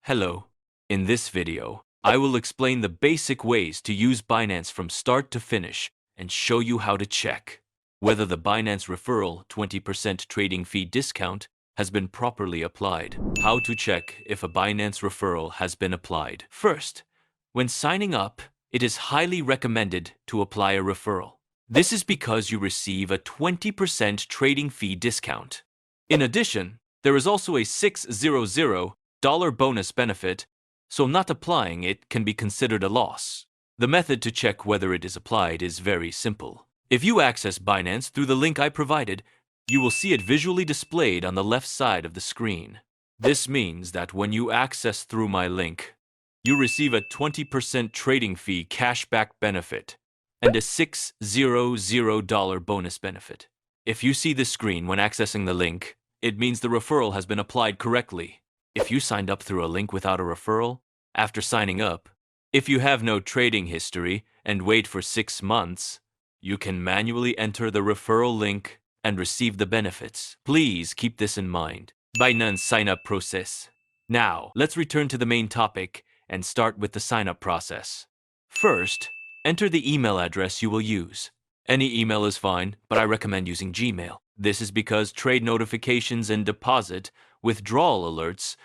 Hello. In this video, I will explain the basic ways to use Binance from start to finish and show you how to check whether the Binance referral 20% trading fee discount has been properly applied. How to check if a Binance referral has been applied. First, when signing up, it is highly recommended to apply a referral. This is because you receive a 20% trading fee discount. In addition, there is also a $600 bonus benefit, so not applying it can be considered a loss. The method to check whether it is applied is very simple. If you access Binance through the link I provided, you will see it visually displayed on the left side of the screen. This means that when you access through my link, you receive a 20% trading fee cashback benefit and a $600 bonus benefit. If you see this screen when accessing the link, it means the referral has been applied correctly. If you signed up through a link without a referral, after signing up, if you have no trading history and wait for 6 months, you can manually enter the referral link and receive the benefits. Please keep this in mind. Binance sign-up process. Now, let's return to the main topic and start with the sign-up process. First, enter the email address you will use. Any email is fine, but I recommend using Gmail. This is because trade notifications and deposit withdrawal alerts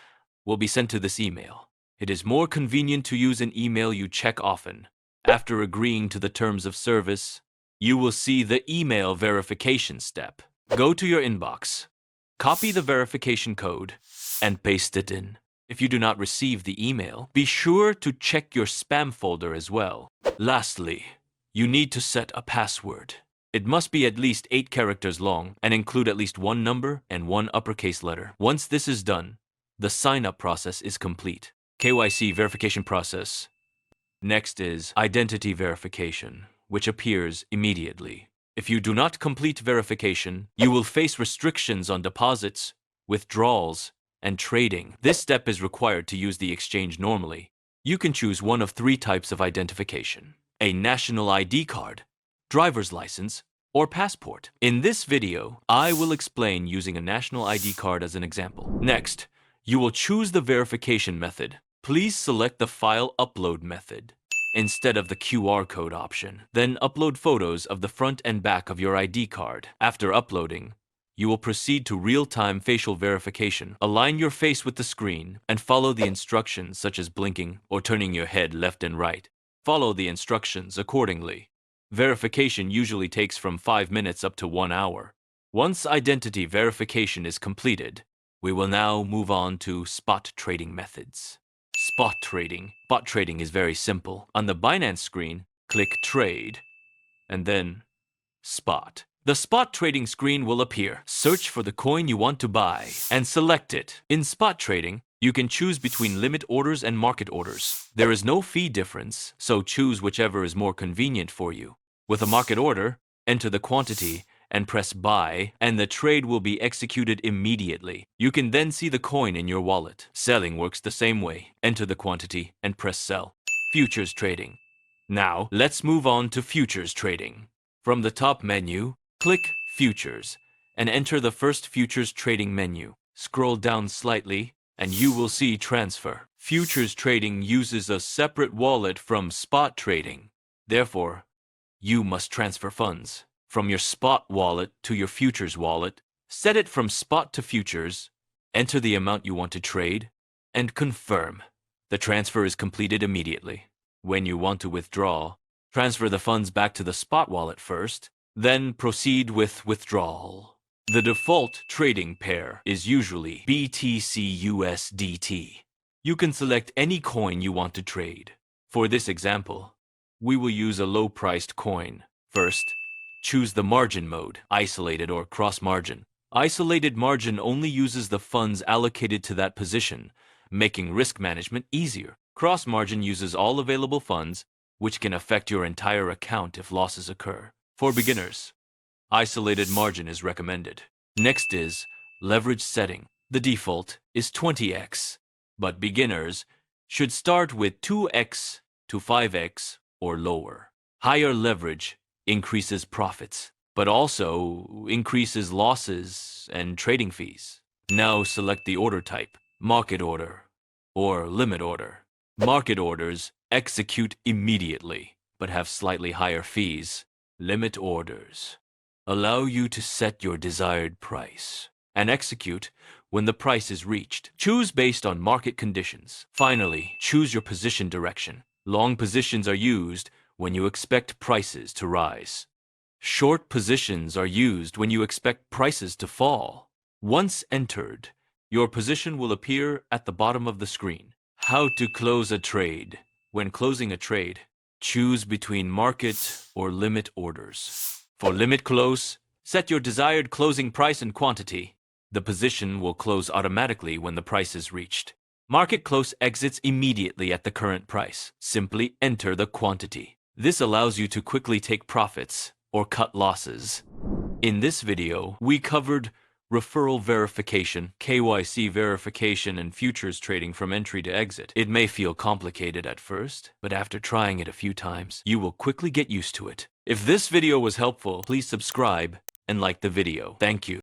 will be sent to this email. It is more convenient to use an email you check often. After agreeing to the terms of service, you will see the email verification step. Go to your inbox, copy the verification code, and paste it in. If you do not receive the email, be sure to check your spam folder as well. Lastly, you need to set a password. It must be at least 8 characters long and include at least 1 number and 1 uppercase letter. Once this is done, the sign-up process is complete. KYC verification process. Next is identity verification, which appears immediately. If you do not complete verification, you will face restrictions on deposits, withdrawals, and trading. This step is required to use the exchange normally. You can choose one of 3 types of identification: a national ID card, driver's license, or passport. In this video, I will explain using a national ID card as an example. Next, you will choose the verification method. Please select the file upload method instead of the QR code option. Then upload photos of the front and back of your ID card. After uploading, you will proceed to real-time facial verification. Align your face with the screen and follow the instructions such as blinking or turning your head left and right. Follow the instructions accordingly. Verification usually takes from 5 minutes up to 1 hour. Once identity verification is completed, we will now move on to spot trading methods. Spot trading. Spot trading is very simple. On the Binance screen, click Trade, and then Spot. The spot trading screen will appear. Search for the coin you want to buy and select it. In spot trading, you can choose between limit orders and market orders. There is no fee difference, so choose whichever is more convenient for you. With a market order, enter the quantity and press buy, and the trade will be executed immediately. You can then see the coin in your wallet. Selling works the same way. Enter the quantity and press sell. Futures trading. Now, let's move on to futures trading. From the top menu, click Futures and enter the first futures trading menu. Scroll down slightly and you will see Transfer. Futures trading uses a separate wallet from spot trading. Therefore, you must transfer funds from your spot wallet to your futures wallet. Set it from spot to futures, enter the amount you want to trade, and confirm. The transfer is completed immediately. When you want to withdraw, transfer the funds back to the spot wallet first, then proceed with withdrawal. The default trading pair is usually BTC USDT. You can select any coin you want to trade. For this example, we will use a low-priced coin. First, choose the margin mode, isolated or cross-margin. Isolated margin only uses the funds allocated to that position, making risk management easier. Cross-margin uses all available funds, which can affect your entire account if losses occur. For beginners, isolated margin is recommended. Next is leverage setting. The default is 20x, but beginners should start with 2x to 5x or lower. Higher leverage increases profits, but also increases losses and trading fees. Now select the order type, market order or limit order. Market orders execute immediately, but have slightly higher fees. Limit orders allow you to set your desired price and execute when the price is reached. Choose based on market conditions. Finally, choose your position direction. Long positions are used when you expect prices to rise. Short positions are used when you expect prices to fall. Once entered, your position will appear at the bottom of the screen. How to close a trade. When closing a trade, choose between market or limit orders. For limit close, set your desired closing price and quantity. The position will close automatically when the price is reached. Market close exits immediately at the current price. Simply enter the quantity. This allows you to quickly take profits or cut losses. In this video, we covered referral verification, KYC verification, and futures trading from entry to exit. It may feel complicated at first, but after trying it a few times, you will quickly get used to it. If this video was helpful, please subscribe and like the video. Thank you.